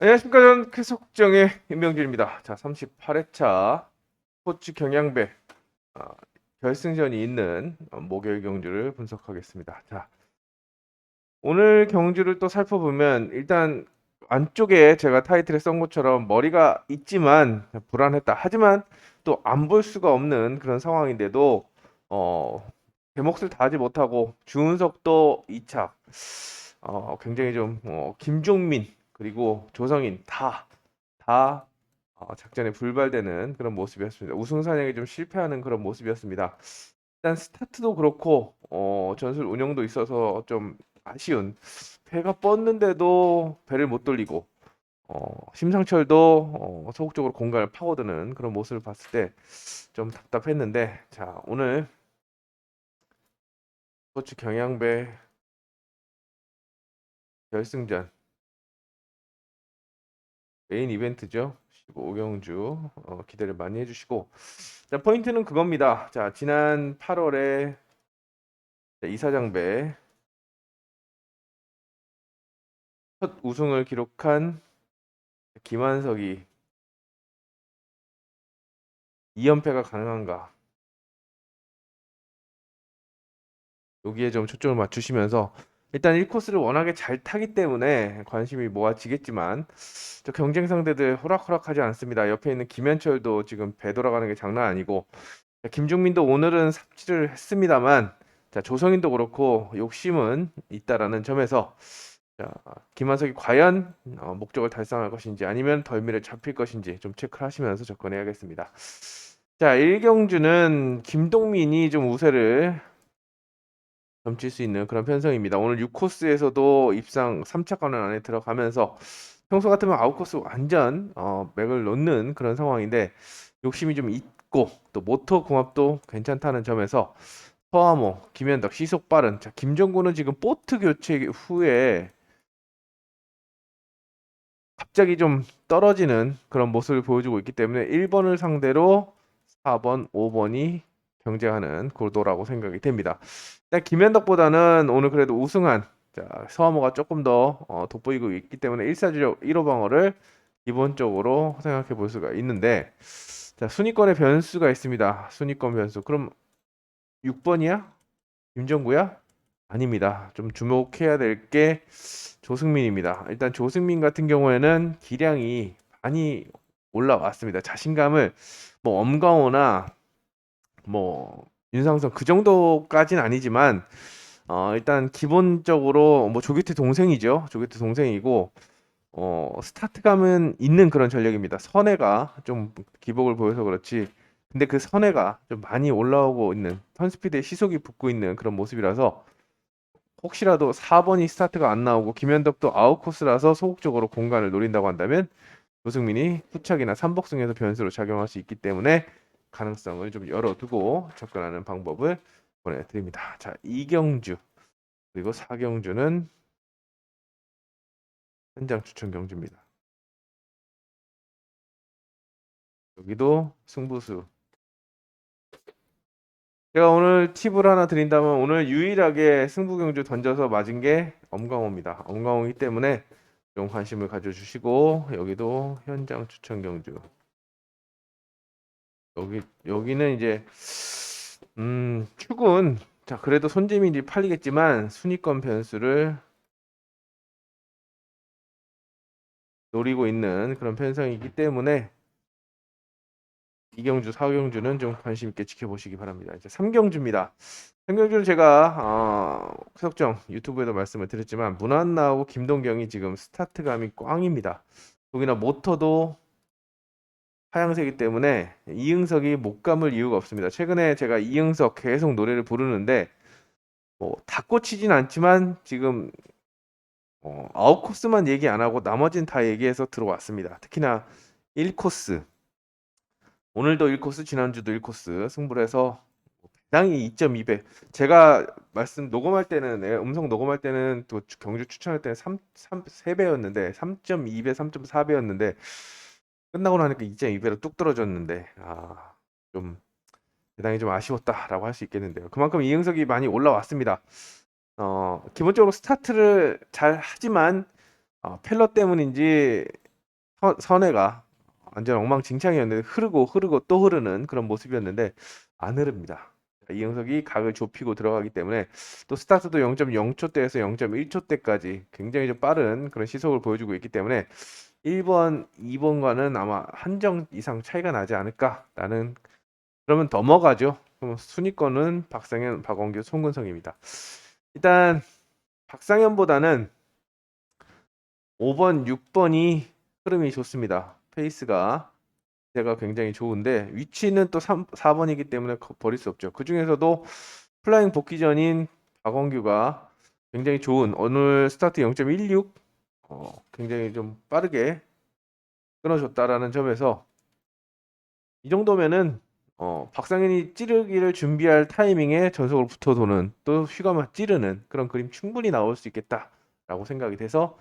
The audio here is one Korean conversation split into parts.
안녕하십니까. 저는 쾌속정의 임명준입니다. 자, 38회차 스포츠 경향배 아, 결승전이 있는 목요일 경주를 분석하겠습니다. 자, 오늘 경주를 또 살펴보면 일단 안쪽에 제가 타이틀에 쓴 것처럼 머리가 있지만 불안했다. 하지만 또 안 볼 수가 없는 그런 상황인데도 제 몫을 다하지 못하고 주은석도 2차 굉장히 좀 김종민 그리고 조성인 다 작전에 불발되는 그런 모습이었습니다. 우승 사냥에 좀 실패하는 그런 모습이었습니다. 일단 스타트도 그렇고 전술 운영도 있어서 좀 아쉬운 배가 뻗는데도 배를 못 돌리고 심상철도 소극적으로 공간을 파고드는 그런 모습을 봤을 때 좀 답답했는데 자 오늘 스포츠 경향배 결승전 메인 이벤트죠. 15경주 기대를 많이 해주시고 자 포인트는 그겁니다. 자 지난 8월에 이사장배 첫 우승을 기록한 김한석이 2연패가 가능한가 여기에 좀 초점을 맞추시면서 일단 1코스를 워낙에 잘 타기 때문에 관심이 모아지겠지만 저 경쟁 상대들 호락호락하지 않습니다. 옆에 있는 김현철도 지금 배 돌아가는 게 장난 아니고 자, 김종민도 오늘은 삽질을 했습니다만 자, 조성인도 그렇고 욕심은 있다라는 점에서 자, 김한석이 과연 목적을 달성할 것인지 아니면 덜미를 잡힐 것인지 좀 체크를 하시면서 접근해야겠습니다. 자, 1경주는 김동민이 좀 우세를 점칠 수 있는 그런 편성입니다. 오늘 6코스에서도 입상 3차권 안에 들어가면서 평소 같으면 아웃코스 완전 맥을 놓는 그런 상황인데 욕심이 좀 있고 또 모터 궁합도 괜찮다는 점에서 서하모, 김현덕 시속 빠른 자 김정구는 지금 보트 교체 후에 갑자기 좀 떨어지는 그런 모습을 보여주고 있기 때문에 1번을 상대로 4번, 5번이 경쟁하는 구도라고 생각이 됩니다. 일단 김현덕보다는 오늘 그래도 우승한 자, 서하모가 조금 더 돋보이고 있기 때문에 1사주력 1호 방어를 기본적으로 생각해 볼 수가 있는데 자, 순위권에 변수가 있습니다. 순위권 변수. 그럼 6번이야? 김정구야? 아닙니다. 좀 주목해야 될 게 조승민입니다. 일단 조승민 같은 경우에는 기량이 많이 올라왔습니다. 자신감을 뭐 엄광호나 뭐 윤상성 그 정도까지는 아니지만 일단 기본적으로 뭐 조규태 동생이죠. 조규태 동생이고 스타트감은 있는 그런 전력입니다. 선회가 좀 기복을 보여서 그렇지. 근데 그 선회가 좀 많이 올라오고 있는 턴스피드에 시속이 붙고 있는 그런 모습이라서 혹시라도 4번이 스타트가 안 나오고 김현덕도 아웃코스라서 소극적으로 공간을 노린다고 한다면 조승민이 후착이나 삼복승에서 변수로 작용할 수 있기 때문에 가능성을 좀 열어두고 접근하는 방법을 보내드립니다. 자, 이경주 그리고 4경주는 현장 추천 경주입니다. 여기도 승부수. 제가 오늘 팁을 하나 드린다면 오늘 유일하게 승부 경주 던져서 맞은 게 엄광호입니다. 엄광호이기 때문에 좀 관심을 가져주시고 여기도 현장 추천 경주. 여기는 이제 축은 자 그래도 손재민이 팔리겠지만 순위권 변수를 노리고 있는 그런 편성이기 때문에 이경주, 사경주는 좀 관심 있게 지켜보시기 바랍니다. 이제 3경주입니다. 3경주는 제가 석정 유튜브에도 말씀을 드렸지만 문한나하고 김동경이 지금 스타트감이 꽝입니다. 거기나 모터도 하향세이기 때문에 이응석이 못 감을 이유가 없습니다. 최근에 제가 이응석 계속 노래를 부르는데 뭐 다 꽂히진 않지만 지금 아웃코스만 얘기 안 하고 나머지는 다 얘기해서 들어왔습니다. 특히나 1코스 오늘도 1코스 지난주도 1코스 승부를 해서 당이 2.2배 제가 말씀 녹음할 때는 음성 녹음할 때는 또 경주 추천할 때는 3배였는데 3.2배 3.4배였는데 끝나고 나니까 2.2배로 뚝 떨어졌는데 좀 대단히 좀 아쉬웠다라고 할 수 있겠는데요. 그만큼 이응석이 많이 올라왔습니다. 기본적으로 스타트를 잘 하지만 펠러 때문인지 선해가 완전 엉망진창이었는데 흐르고 또 흐르는 그런 모습이었는데 안 흐릅니다. 이영석이 각을 좁히고 들어가기 때문에 또 스타트도 0.0초대에서 0.1초대까지 굉장히 좀 빠른 그런 시속을 보여주고 있기 때문에 1번, 2번과는 아마 한 점 이상 차이가 나지 않을까라는. 그러면 넘어가죠. 그럼 순위권은 박상현, 박원규, 송근성입니다. 일단 박상현보다는 5번, 6번이 흐름이 좋습니다. 페이스가 제가 굉장히 좋은데 위치는 또 4번이기 때문에 버릴 수 없죠. 그 중에서도 플라잉 복귀 전인 박원규가 굉장히 좋은 오늘 스타트 0.16 굉장히 좀 빠르게 끊어줬다라는 점에서 이 정도면은 박상현이 찌르기를 준비할 타이밍에 전속으로 붙어도는 또 휘감아 찌르는 그런 그림 충분히 나올 수 있겠다라고 생각이 돼서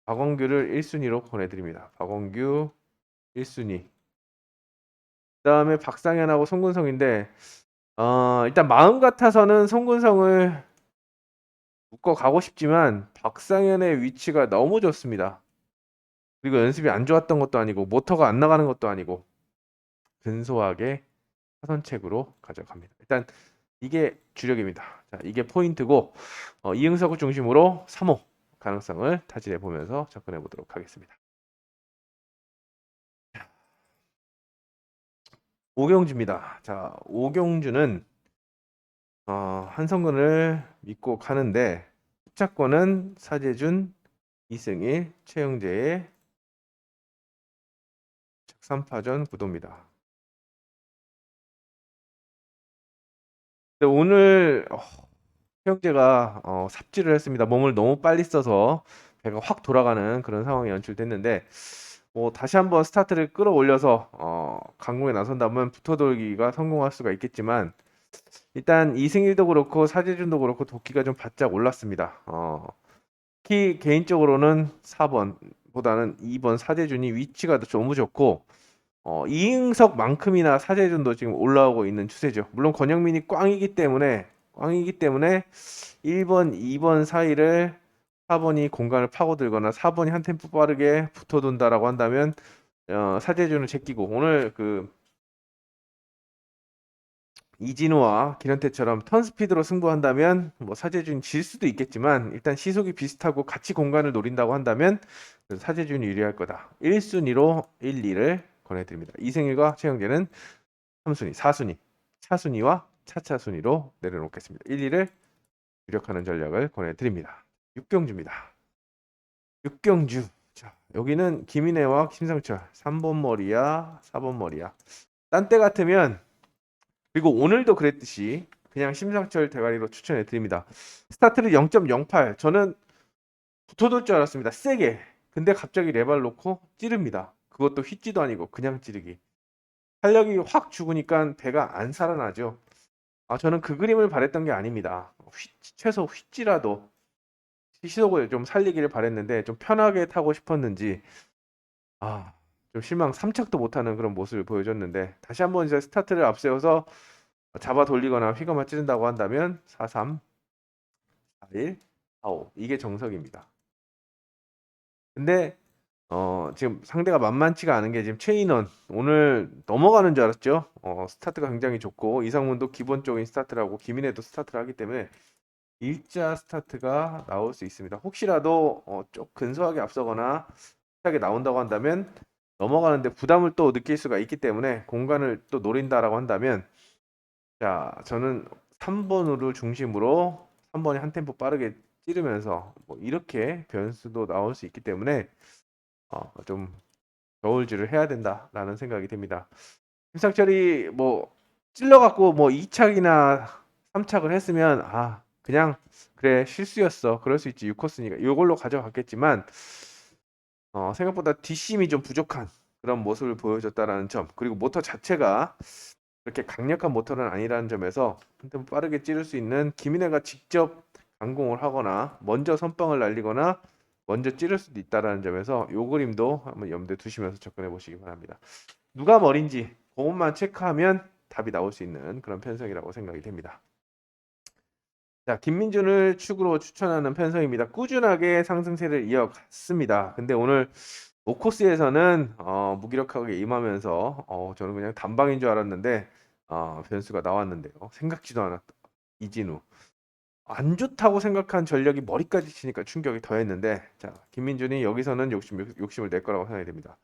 박원규를 1순위로 보내드립니다. 박원규 1순위. 그다음에 박상현하고 송근성인데 일단 마음 같아서는 송근성을 묶어 가고 싶지만 박상현의 위치가 너무 좋습니다. 그리고 연습이 안 좋았던 것도 아니고 모터가 안 나가는 것도 아니고 근소하게 사선책으로 가져갑니다. 일단 이게 주력입니다. 자, 이게 포인트고 이응석을 중심으로 3호 가능성을 타진해 보면서 접근해 보도록 하겠습니다. 오경주입니다. 자, 오경주는 한성근을 믿고 가는데 후차권은 사재준, 이승일, 최영재의 3파전 구도입니다. 근데 오늘 최영재가 삽질을 했습니다. 몸을 너무 빨리 써서 배가 확 돌아가는 그런 상황이 연출됐는데 뭐 다시 한번 스타트를 끌어올려서 강공에 나선다면 붙어돌기가 성공할 수가 있겠지만 일단 이승일도 그렇고 사재준도 그렇고 도끼가 좀 바짝 올랐습니다. 특히 개인적으로는 4번보다는 2번 사재준이 위치가 너무 좋고 이응석만큼이나 사재준도 지금 올라오고 있는 추세죠. 물론 권영민이 꽝이기 때문에 1번, 2번 사이를 4번이 공간을 파고들거나 4번이 한 템포 빠르게 붙어둔다라고 한다면 사재준을 제끼고 오늘 그 이진우와 기런태처럼 턴 스피드로 승부한다면 뭐 사재준이 질 수도 있겠지만 일단 시속이 비슷하고 같이 공간을 노린다고 한다면 사재준이 유리할 거다. 1순위로 1, 2를 권해드립니다. 이승일과 최영재는 3순위, 4순위, 차순위와 차차순위로 내려놓겠습니다. 1, 2를 유력하는 전략을 권해드립니다. 육경주입니다. 육경주. 자, 여기는 김인혜와 김상철 3번 머리야, 4번 머리야. 딴 때 같으면 그리고 오늘도 그랬듯이 그냥 심상철 대가리로 추천해 드립니다. 스타트를 0.08. 저는 붙어둘 줄 알았습니다. 세게. 근데 갑자기 레발 놓고 찌릅니다. 그것도 휘지도 아니고 그냥 찌르기. 탄력이 확 죽으니까 배가 안 살아나죠. 저는 그 그림을 바랬던 게 아닙니다. 최소 휘지라도 시속을 좀 살리기를 바랬는데 좀 편하게 타고 싶었는지 좀 실망 3착도 못하는 그런 모습을 보여줬는데 다시 한번 이제 스타트를 앞세워서 잡아 돌리거나 휘감아 찌른다고 한다면 4-3, 4-1, 4-5 이게 정석입니다. 근데 지금 상대가 만만치가 않은 게 지금 최인원 오늘 넘어가는 줄 알았죠. 스타트가 굉장히 좋고 이상문도 기본적인 스타트라고 김인혜도 스타트를 하기 때문에 일자 스타트가 나올 수 있습니다. 혹시라도 좀 근소하게 앞서거나 하게 나온다고 한다면 넘어가는데 부담을 또 느낄 수가 있기 때문에 공간을 또 노린다라고 한다면 자, 저는 3번으로 중심으로 3번이 한 템포 빠르게 찌르면서 뭐 이렇게 변수도 나올 수 있기 때문에 좀 저울질을 해야 된다라는 생각이 듭니다. 김상철이 뭐 찔러갖고 뭐 2착이나 3착을 했으면 그냥 그래 실수였어 그럴 수 있지 6코스니까 이걸로 가져갔겠지만 생각보다 뒷심이 좀 부족한 그런 모습을 보여줬다라는 점 그리고 모터 자체가 그렇게 강력한 모터는 아니라는 점에서 좀 빠르게 찌를 수 있는 김인혜가 직접 강공을 하거나 먼저 선빵을 날리거나 먼저 찌를 수도 있다라는 점에서 요 그림도 한번 염두에 두시면서 접근해 보시기 바랍니다. 누가 머린지 그것만 체크하면 답이 나올 수 있는 그런 편성이라고 생각이 됩니다. 자, 김민준을 축으로 추천하는 편성입니다. 꾸준하게 상승세를 이어갔습니다. 근데 오늘 오코스에서는 무기력하게 임하면서 저는 그냥 단방인 줄 알았는데 변수가 나왔는데요. 생각지도 않았다. 이진우. 안 좋다고 생각한 전력이 머리까지 치니까 충격이 더했는데 자 김민준이 여기서는 욕심을 낼 거라고 생각이 됩니다.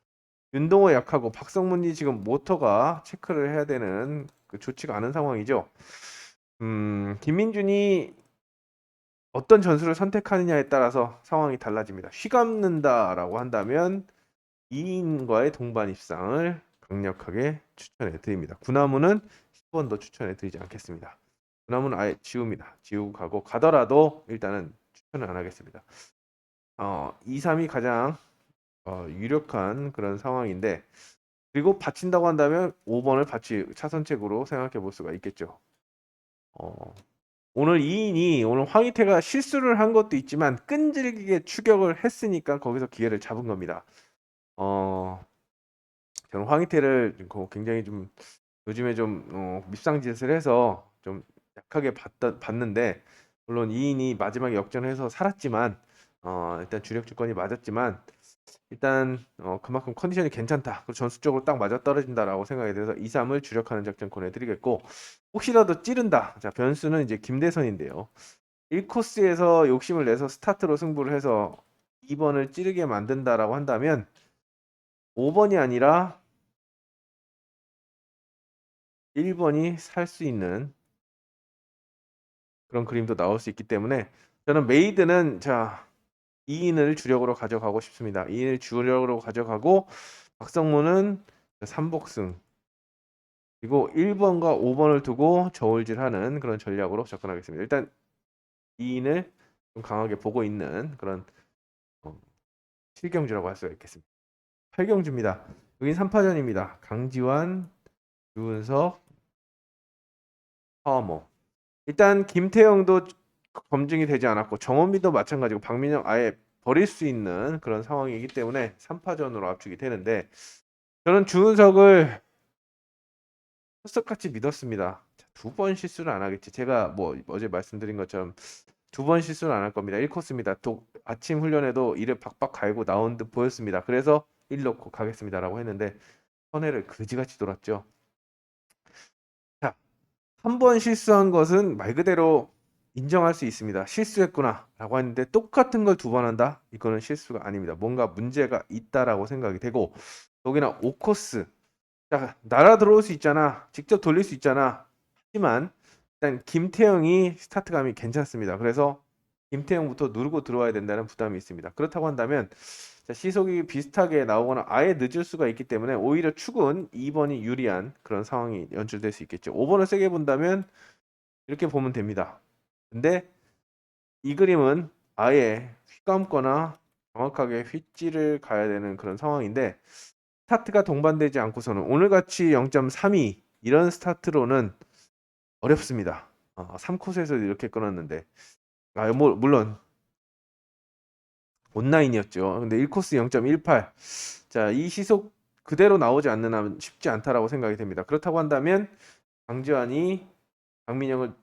윤동호 약하고 박성문이 지금 모터가 체크를 해야 되는 그 좋지가 않은 상황이죠. 김민준이 어떤 전술을 선택하느냐에 따라서 상황이 달라집니다. 휘감는다라고 한다면 2인과의 동반 입상을 강력하게 추천해 드립니다. 구나무는 10번 더 추천해 드리지 않겠습니다. 구나무는 아예 지웁니다. 지우고 가더라도 일단은 추천을 안 하겠습니다. 2, 3이 가장 유력한 그런 상황인데 그리고 받친다고 한다면 5번을 받치 차선책으로 생각해 볼 수가 있겠죠. 오늘 2인이 오늘 황희태가 실수를 한 것도 있지만 끈질기게 추격을 했으니까 거기서 기회를 잡은 겁니다. 저는 황희태를 굉장히 좀 요즘에 좀 밉상짓을 해서 좀 약하게 봤는데 물론 2인이 마지막에 역전해서 살았지만 일단 주력 주권이 맞았지만 일단 그만큼 컨디션이 괜찮다. 그리고 전술적으로 딱 맞아떨어진다라고 생각이 돼서 2, 3을 주력하는 작전 권해드리겠고 혹시라도 찌른다. 자 변수는 이제 김대선인데요. 1코스에서 욕심을 내서 스타트로 승부를 해서 2번을 찌르게 만든다라고 한다면 5번이 아니라 1번이 살 수 있는 그런 그림도 나올 수 있기 때문에 저는 메이드는 자 2인을 주력으로 가져가고 싶습니다. 2인을 주력으로 가져가고 박성문은 3복승 그리고 1번과 5번을 두고 저울질하는 그런 전략으로 접근하겠습니다. 일단 2인을 좀 강하게 보고 있는 그런 7경주라고 할 수가 있겠습니다. 8경주입니다. 여긴 3파전입니다. 강지환, 유은석, 허모. 일단 김태형도 검증이 되지 않았고 정원민도 마찬가지고 박민영 아예 버릴 수 있는 그런 상황이기 때문에 3파전으로 압축이 되는데 저는 주은석을 헛석같이 믿었습니다. 두 번 실수를 안 하겠지. 제가 뭐 어제 말씀드린 것처럼 두 번 실수는 안 할 겁니다. 1코스입니다. 또 아침 훈련에도 이를 박박 갈고 나온 듯 보였습니다. 그래서 1 넣고 가겠습니다라고 했는데 선회를 그지같이 돌았죠. 자, 한 번 실수한 것은 말 그대로 인정할 수 있습니다. 실수했구나라고 했는데 똑같은 걸 두 번 한다? 이거는 실수가 아닙니다. 뭔가 문제가 있다라고 생각이 되고 여기나 5코스 자, 날아 들어올 수 있잖아. 직접 돌릴 수 있잖아. 하지만 일단 김태형이 스타트감이 괜찮습니다. 그래서 김태형부터 누르고 들어와야 된다는 부담이 있습니다. 그렇다고 한다면 자, 시속이 비슷하게 나오거나 아예 늦을 수가 있기 때문에 오히려 축은 2번이 유리한 그런 상황이 연출될 수 있겠죠. 5번을 세게 본다면 이렇게 보면 됩니다. 근데 이 그림은 아예 휘감거나 정확하게 휘찌를 가야 되는 그런 상황인데 스타트가 동반되지 않고서는 오늘같이 0.32 이런 스타트로는 어렵습니다. 3코스에서 이렇게 끊었는데 뭐 물론 온라인이었죠. 근데 1코스 0.18 자, 이 시속 그대로 나오지 않는 한 쉽지 않다라고 생각이 됩니다. 그렇다고 한다면 강지환이 박민영을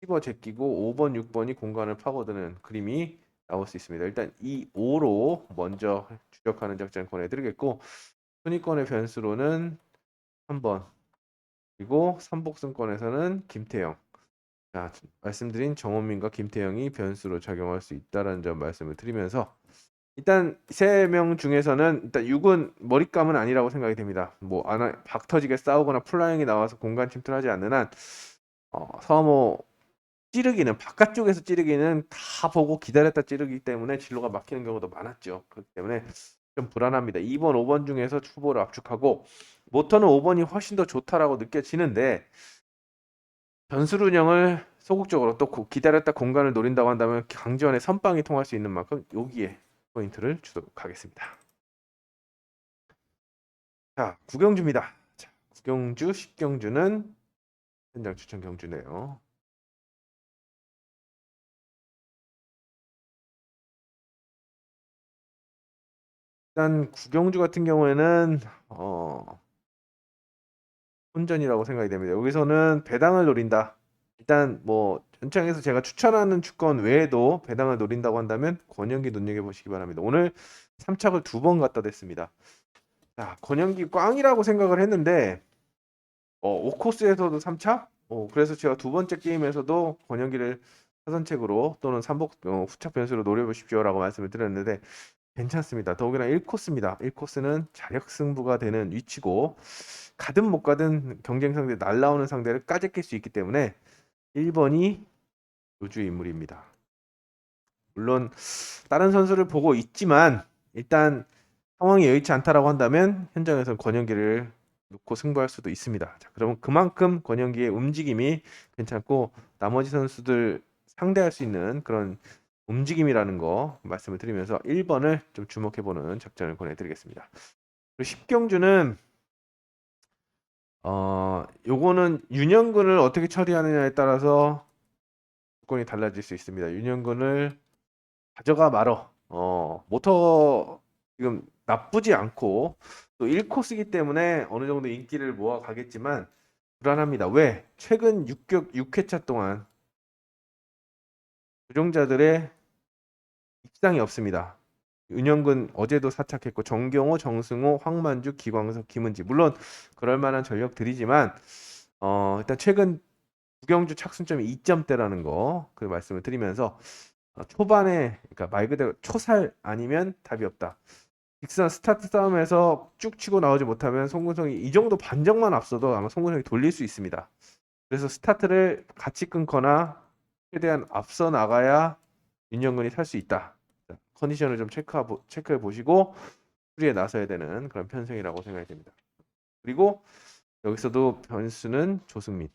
씹어 제끼고 5번, 6번이 공간을 파고드는 그림이 나올 수 있습니다. 일단 이 5로 먼저 주력하는 작전 권해드리겠고 순위권의 변수로는 3번 그리고 3복승권에서는 김태형 자, 말씀드린 정원민과 김태형이 변수로 작용할 수 있다는 점 말씀을 드리면서 일단 3명 중에서는 일단 6은 머리감은 아니라고 생각이 됩니다. 뭐 박 터지게 싸우거나 플라잉이 나와서 공간 침투하지 않는 한 서모 찌르기는 바깥쪽에서 찌르기는 다 보고 기다렸다 찌르기 때문에 진로가 막히는 경우도 많았죠. 그렇기 때문에 좀 불안합니다. 2번, 5번 중에서 후보를 압축하고 모터는 5번이 훨씬 더 좋다라고 느껴지는데 전술 운영을 소극적으로 또 기다렸다 공간을 노린다고 한다면 강지원의 선빵이 통할 수 있는 만큼 여기에 포인트를 주도록 하겠습니다. 자, 구경주입니다. 자, 구경주, 10경주는 현장 추천 경주네요. 일단 구경주 같은 경우에는 혼전이라고 생각이 됩니다. 여기서는 배당을 노린다. 일단 뭐 전장에서 제가 추천하는 주권 외에도 배당을 노린다고 한다면 권영기 눈여겨보시기 바랍니다. 오늘 3착을 2번 갖다 댔습니다. 자, 권영기 꽝이라고 생각을 했는데 5코스에서도 3착? 그래서 제가 두 번째 게임에서도 권영기를 사선책으로 또는 후착 변수로 노려보십시오라고 말씀을 드렸는데 괜찮습니다. 더욱이나 1코스입니다. 1코스는 자력 승부가 되는 위치고 가든 못 가든 경쟁 상대 날라오는 상대를 까제낄 수 있기 때문에 1번이 요주의 인물입니다. 물론 다른 선수를 보고 있지만 일단 상황이 여의치 않다라고 한다면 현장에서는 권영기를 놓고 승부할 수도 있습니다. 자, 그러면 그만큼 권영기의 움직임이 괜찮고 나머지 선수들 상대할 수 있는 그런 움직임이라는 거 말씀을 드리면서 1번을 좀 주목해보는 작전을 권해드리겠습니다. 그리고 10경주는 요거는 윤영근을 어떻게 처리하느냐에 따라서 조건이 달라질 수 있습니다. 윤영근을 가져가 말어. 모터 지금 나쁘지 않고 또 1코스이기 때문에 어느 정도 인기를 모아 가겠지만 불안합니다. 왜? 최근 6회차 동안 부종자들의 입상이 없습니다. 윤영근 어제도 사착했고 정경호, 정승호, 황만주, 기광석, 김은지 물론 그럴 만한 전력들이지만 일단 최근 구경주 착순점이 2점대라는 거 그 말씀을 드리면서 초반에 그러니까 말 그대로 초살 아니면 답이 없다. 빅선 스타트 싸움에서 쭉 치고 나오지 못하면 송근성이 이 정도 반정만 앞서도 아마 송근성이 돌릴 수 있습니다. 그래서 스타트를 같이 끊거나 최대한 앞서 나가야 윤영근이 탈 수 있다. 컨디션을 좀 체크해 보시고 수리에 나서야 되는 그런 편성이라고 생각이 됩니다. 그리고 여기서도 변수는 조승민.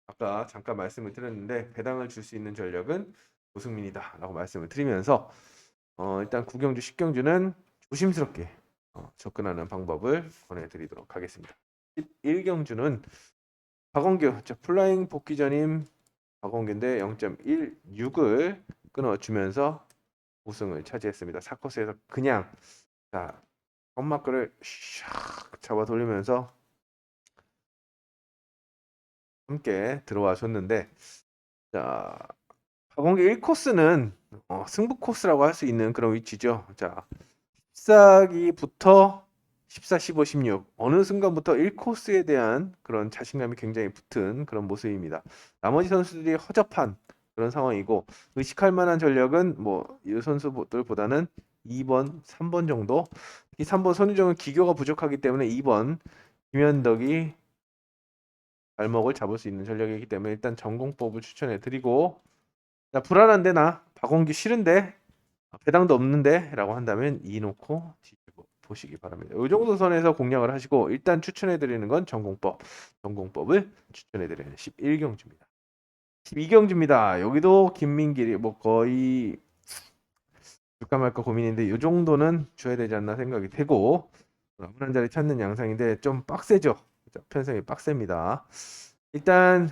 아까 잠깐 말씀을 드렸는데 배당을 줄 수 있는 전력은 조승민이다라고 말씀을 드리면서 일단 9경주 10경주는 조심스럽게 접근하는 방법을 권해드리도록 하겠습니다. 11경주는 박원규, 플라잉 복귀 전임 박원규인데 0.16을 끊어주면서 우승을 차지했습니다. 4코스에서 그냥 껌마크를 샥 잡아 돌리면서 함께 들어와 줬는데 자 박원규 1코스는 승부 코스라고 할 수 있는 그런 위치죠. 자 14기부터 14, 15, 16 어느 순간부터 1코스에 대한 그런 자신감이 굉장히 붙은 그런 모습입니다. 나머지 선수들이 허접한 그런 상황이고 의식할 만한 전력은 뭐 이 선수들보다는 2번, 3번 정도. 특히 3번 손유정은 기교가 부족하기 때문에 2번 김현덕이 발목을 잡을 수 있는 전력이기 때문에 일단 전공법을 추천해 드리고 자 불안한데 나 박원규 싫은데 배당도 없는데 라고 한다면 2 놓고 보시기 바랍니다. 이 정도 선에서 공략을 하시고 일단 추천해 드리는 건 전공법을 추천해 드리는 11경주입니다. 12경주입니다. 여기도 김민길이 뭐 거의 줄까 말까 고민인데 이 정도는 줘야 되지 않나 생각이 되고 남은 자리 찾는 양상인데 좀 빡세죠. 편성이 빡셉니다. 일단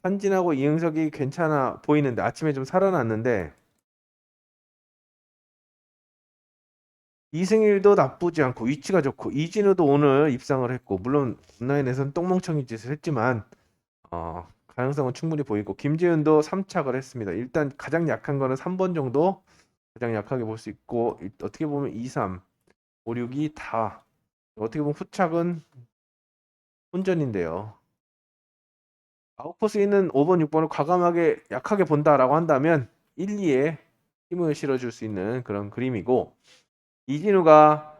한진하고 이응석이 괜찮아 보이는데 아침에 좀 살아났는데 이승일도 나쁘지 않고 위치가 좋고 이진우도 오늘 입상을 했고 물론 온라인에서는 똥멍청이 짓을 했지만 가능성은 충분히 보이고 김지은도 3착을 했습니다. 일단 가장 약한 거는 3번 정도 가장 약하게 볼 수 있고 어떻게 보면 2, 3, 5, 6이 다 어떻게 보면 후착은 혼전인데요. 아웃코스에 있는 5번, 6번을 과감하게 약하게 본다라고 한다면 1, 2에 힘을 실어줄 수 있는 그런 그림이고 이진우가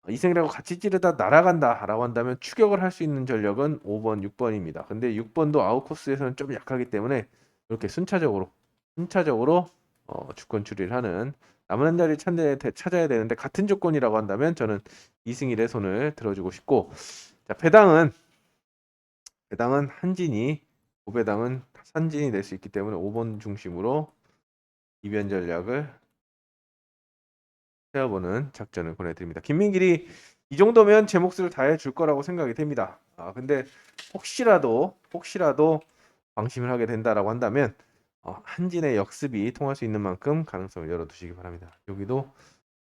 이승이라고 같이 찌르다 날아간다라고 한다면 추격을 할 수 있는 전력은 5번, 6번입니다. 근데 6번도 아웃코스에서는 좀 약하기 때문에 이렇게 순차적으로 주권 추리를 하는 남은 한 자리 찾아야 되는데 같은 조건이라고 한다면 저는 이승일의 손을 들어주고 싶고 자 배당은 한진이 5배당은 산진이 낼 수 있기 때문에 5번 중심으로 이변 전략을 세워보는 작전을 보내드립니다. 김민길이 이 정도면 제 몫을 다해 줄 거라고 생각이 됩니다. 근데 혹시라도 방심을 하게 된다라고 한다면 한진의 역습이 통할 수 있는 만큼 가능성을 열어두시기 바랍니다. 여기도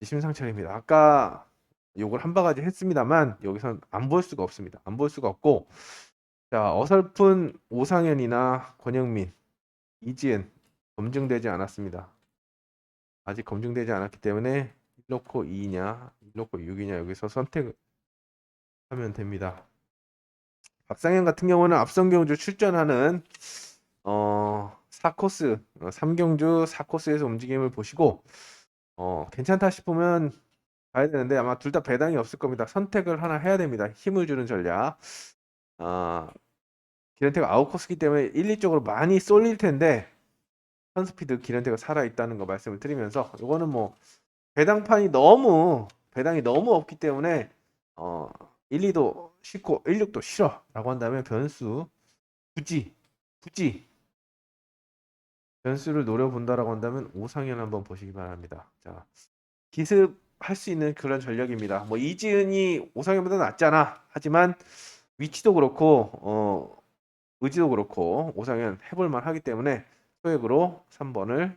심상찮입니다. 아까 요걸 한 바가지 했습니다만 여기선 안 볼 수가 없습니다. 안 볼 수가 없고 자 어설픈 오상현이나 권영민, 이지은 검증되지 않았습니다. 아직 검증되지 않았기 때문에 1놓고 2냐 1놓고 6이냐 여기서 선택하면 됩니다. 박상현 같은 경우는 앞선 경주 출전하는 4코스 3경주 4코스에서 움직임을 보시고 괜찮다 싶으면 가야 되는데 아마 둘 다 배당이 없을 겁니다. 선택을 하나 해야 됩니다. 힘을 주는 전략. 기렌테가 아웃코스기 때문에 1, 2쪽으로 많이 쏠릴 텐데 선스피드 기렌테가 살아있다는 거 말씀을 드리면서 이거는 뭐 배당이 너무 없기 때문에 1, 2도 싫고 1, 6도 싫어 라고 한다면 변수 굳이 변수를 노려본다라고 한다면 오상현 한번 보시기 바랍니다. 자, 기습할 수 있는 그런 전략입니다. 뭐 이지은이 오상현보다 낫잖아. 하지만 위치도 그렇고 의지도 그렇고 오상현 해볼만 하기 때문에 소액으로 3번을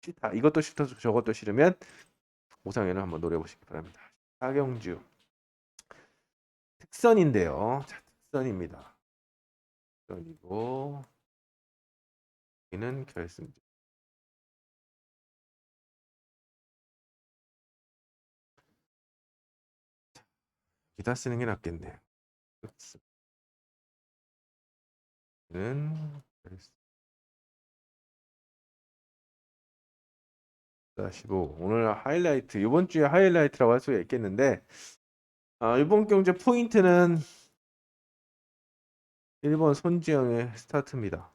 싫다. 이것도 싫어서 저것도 싫으면 오상현을 한번 노려보시기 바랍니다. 사경주 특선인데요. 자, 특선입니다. 특선이고 여기는 결승전. 기타 쓰는 게 낫겠네요. 특선은 결승. 15. 오늘 하이라이트 이번 주에 하이라이트라고 할 수가 있겠는데 이번 경제 포인트는 1번 손지영의 스타트입니다.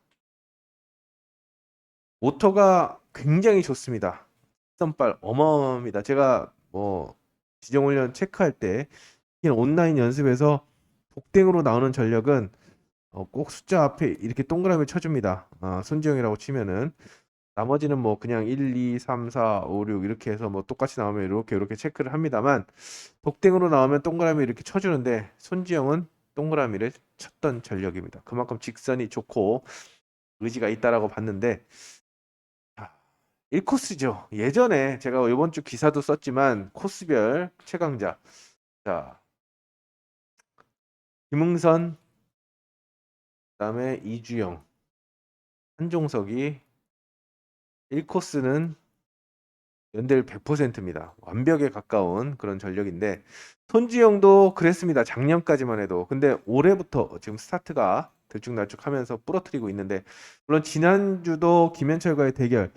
모터가 굉장히 좋습니다. 선발 어마어마합니다. 제가 뭐 지정훈련 체크할 때 온라인 연습에서 복댕으로 나오는 전력은 꼭 숫자 앞에 이렇게 동그라미 쳐줍니다. 손지영이라고 치면은 나머지는 뭐 그냥 1, 2, 3, 4, 5, 6 이렇게 해서 뭐 똑같이 나오면 이렇게 체크를 합니다만 복댕으로 나오면 동그라미 이렇게 쳐주는데 손지영은 동그라미를 쳤던 전력입니다. 그만큼 직선이 좋고 의지가 있다라고 봤는데 1코스죠. 예전에 제가 이번 주 기사도 썼지만 코스별 최강자 자 김응선 그다음에 이주영 한종석이 1코스는 연대율 100%입니다. 완벽에 가까운 그런 전력인데 손지영도 그랬습니다. 작년까지만 해도. 근데 올해부터 지금 스타트가 들쭉날쭉하면서 부러뜨리고 있는데 물론 지난주도 김현철과의 대결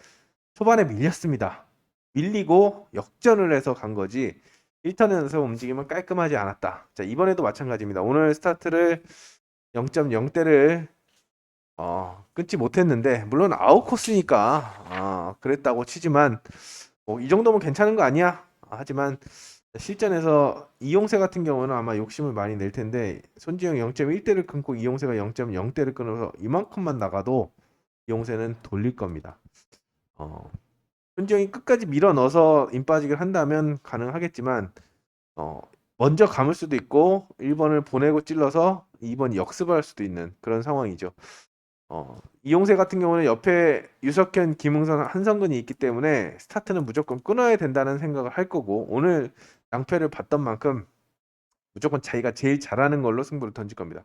초반에 밀렸습니다. 밀리고 역전을 해서 간 거지 1턴에서 움직임은 깔끔하지 않았다. 자, 이번에도 마찬가지입니다. 오늘 스타트를 0.0대를 끊지 못했는데 물론 아웃코스니까 그랬다고 치지만 이 정도면 괜찮은 거 아니야? 하지만 실전에서 이용세 같은 경우는 아마 욕심을 많이 낼 텐데 손지영 0.1대를 끊고 이용세가 0.0대를 끊어서 이만큼만 나가도 이용세는 돌릴 겁니다. 손지영이 끝까지 밀어 넣어서 인빠지기를 한다면 가능하겠지만 먼저 감을 수도 있고 1번을 보내고 찔러서 2번 역습을 할 수도 있는 그런 상황이죠. 이용세 같은 경우는 옆에 유석현, 김응선, 한성근이 있기 때문에 스타트는 무조건 끊어야 된다는 생각을 할 거고 오늘 낭패를 봤던 만큼 무조건 자기가 제일 잘하는 걸로 승부를 던질 겁니다.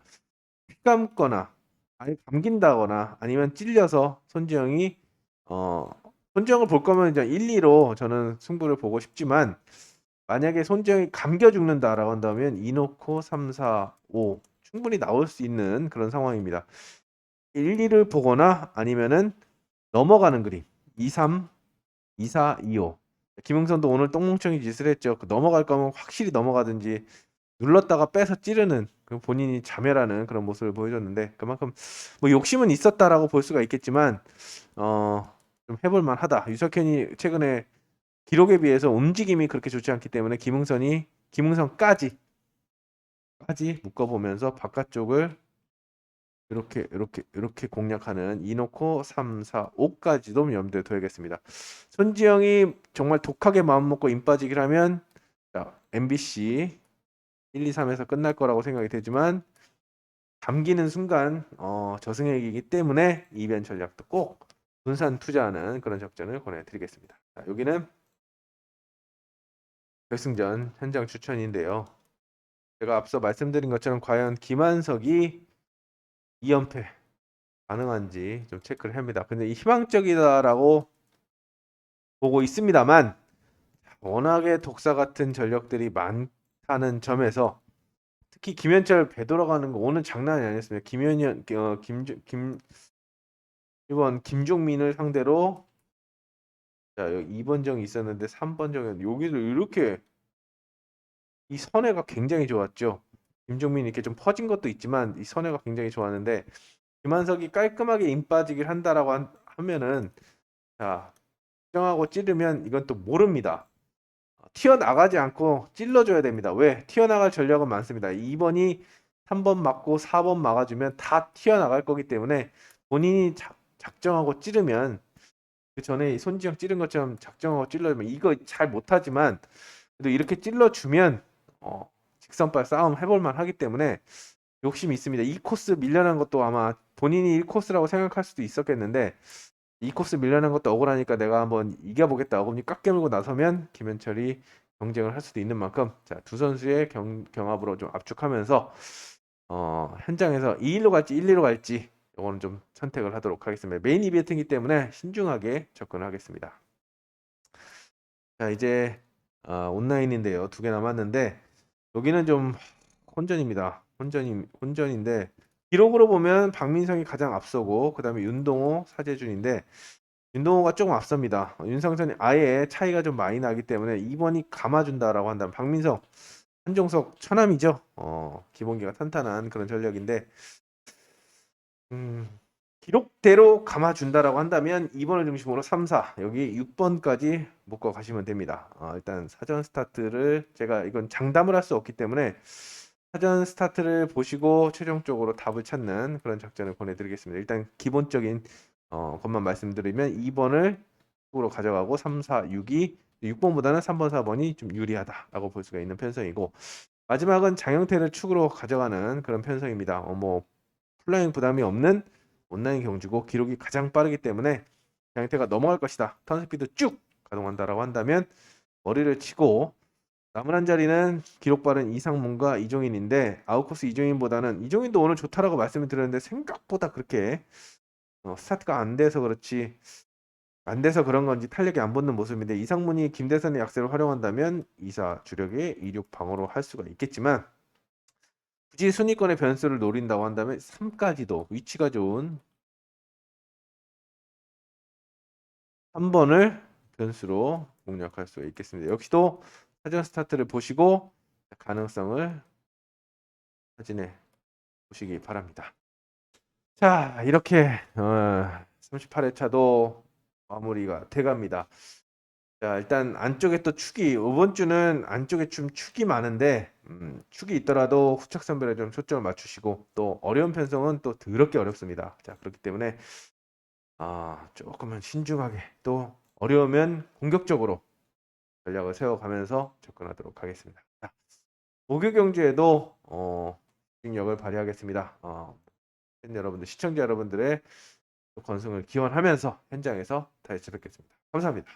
감거나 아니 감긴다거나 아니면 찔려서 손지영이 손지영을 볼 거면 이제 1, 2로 저는 승부를 보고 싶지만 만약에 손지영이 감겨 죽는다라고 한다면 2놓고 3, 4, 5 충분히 나올 수 있는 그런 상황입니다. 1, 2를 보거나 아니면은 넘어가는 그림 2, 3, 2, 4, 2, 5 김응선도 오늘 똥멍청이 짓을 했죠. 넘어갈 거면 확실히 넘어가든지 눌렀다가 빼서 찌르는 본인이 자멸하는 그런 모습을 보여줬는데 그만큼 뭐 욕심은 있었다라고 볼 수가 있겠지만 좀 해볼 만하다. 유석현이 최근에 기록에 비해서 움직임이 그렇게 좋지 않기 때문에 김응선까지 묶어보면서 바깥쪽을 이렇게 공략하는 이놓고 3, 4, 5까지도 염두에 둬야겠습니다. 손지영이 정말 독하게 마음먹고 인빠지기를 하면 자, MBC 1, 2, 3에서 끝날 거라고 생각이 되지만 감기는 순간 저승액이기 때문에 이변 전략도 꼭 분산 투자하는 그런 작전을 권해드리겠습니다. 자, 여기는 결승전 현장 추천인데요. 제가 앞서 말씀드린 것처럼 과연 김한석이 2연패 가능한지 좀 체크를 합니다. 근데 이 희망적이다라고 보고 있습니다만 워낙에 독사 같은 전력들이 많다는 점에서 특히 김현철 배 돌아가는 거 오늘 장난이 아니었습니다. 김현현 김 이번 김종민을 상대로 자, 여기 2번 정이 있었는데 3번 정이었는데 여기서 이렇게 이 선회가 굉장히 좋았죠. 김종민이 이렇게 좀 퍼진 것도 있지만 이 선회가 굉장히 좋았는데 김한석이 깔끔하게 임 빠지길 한다라고 하면은 자, 정하고 찌르면 이건 또 모릅니다. 튀어나가지 않고 찔러줘야 됩니다. 왜? 튀어나갈 전력은 많습니다. 2번이 3번 맞고 4번 막아주면 다 튀어나갈 거기 때문에 본인이 작정하고 찌르면 그 전에 손지영 찌른 것처럼 작정하고 찔러주면 이거 잘 못하지만 그래도 이렇게 찔러주면 직선발 싸움 해볼만 하기 때문에 욕심이 있습니다. 이 코스 밀려난 것도 아마 본인이 1코스라고 생각할 수도 있었겠는데 이 코스 밀려난 것도 억울하니까 내가 한번 이겨보겠다. 어금니 꽉 깨물고 나서면 김현철이 경쟁을 할 수도 있는 만큼 자, 두 선수의 경합으로 좀 압축하면서 현장에서 2일로 갈지 1, 2로 갈지 이거는 좀 선택을 하도록 하겠습니다. 메인 이벤트이기 때문에 신중하게 접근하겠습니다. 자, 이제 온라인인데요. 2개 남았는데 여기는 좀 혼전입니다. 혼전인데 기록으로 보면 박민성이 가장 앞서고 그다음에 윤동호, 사재준인데 윤동호가 조금 앞섭니다. 윤상선이 아예 차이가 좀 많이 나기 때문에 2번이 감아준다라고 한다면 박민성, 한종석 처남이죠. 기본기가 탄탄한 그런 전력인데 기록대로 감아준다라고 한다면 2번을 중심으로 3, 4 여기 6번까지 묶어 가시면 됩니다. 일단 사전 스타트를 제가 이건 장담을 할 수 없기 때문에 사전 스타트를 보시고 최종적으로 답을 찾는 그런 작전을 보내드리겠습니다. 일단 기본적인 것만 말씀드리면 2번을 으로 가져가고 3, 4, 6이 6번보다는 3번, 4번이 좀 유리하다라고 볼 수가 있는 편성이고 마지막은 장영태를 축으로 가져가는 그런 편성입니다. 뭐 플라잉 부담이 없는 온라인 경주고 기록이 가장 빠르기 때문에 장영태가 넘어갈 것이다. 턴스피드 쭉 가동한다라고 한다면 머리를 치고 남은 한 자리는 기록 빠른 이상문과 이종인인데 아웃코스 이종인보다는 이종인도 오늘 좋다라고 말씀을 드렸는데 생각보다 그렇게 스타트가 안 돼서 그렇지 안 돼서 그런 건지 탄력이 안 붙는 모습인데 이상문이 김대선의 약세를 활용한다면 2사 주력의 2륙 방어로 할 수가 있겠지만 굳이 순위권의 변수를 노린다고 한다면 3까지도 위치가 좋은 3번을 변수로 공략할 수 있겠습니다. 역시도 사전 스타트를 보시고 가능성을 확인해 보시기 바랍니다. 자, 이렇게 38회차도 마무리가 돼갑니다. 자, 일단 안쪽에 또 축이 이번 주는 안쪽에 좀 축이 많은데 축이 있더라도 후착 선별에 좀 초점을 맞추시고 또 어려운 편성은 또 더럽게 어렵습니다. 자, 그렇기 때문에 조금은 신중하게 또 어려우면 공격적으로 전략을 세워가면서 접근하도록 하겠습니다. 자, 목요 경주에도 집중력을 발휘하겠습니다. 팬 여러분들, 시청자 여러분들의 건승을 기원하면서 현장에서 다시 뵙겠습니다. 감사합니다.